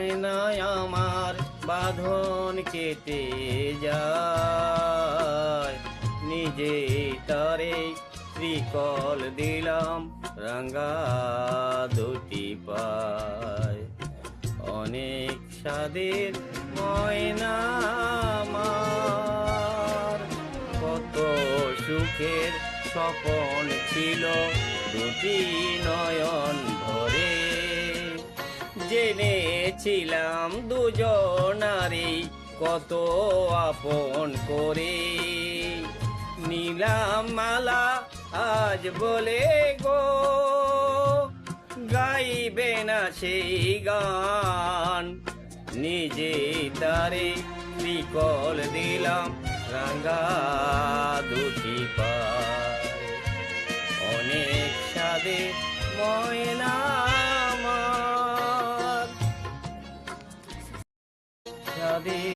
ময়নায় আমার বাঁধন কেটে যায়, নিজে তারে ত্রিকল দিলাম রাঙা দুটি পায়। অনেক স্বাদের ময়না আমার, কত সুখের স্বপন ছিল দুটি নয়ন ভরে। জেনেছিলাম দুজনারই কত আপন করে, নিলাম মালা আজ বলে গো, গাইবে না সেই গান। নিজে তারে ত্রিকল দিলাম রাঙা দুটি পায়। অনেক স্বাদে ময়না আমার, স্বাদে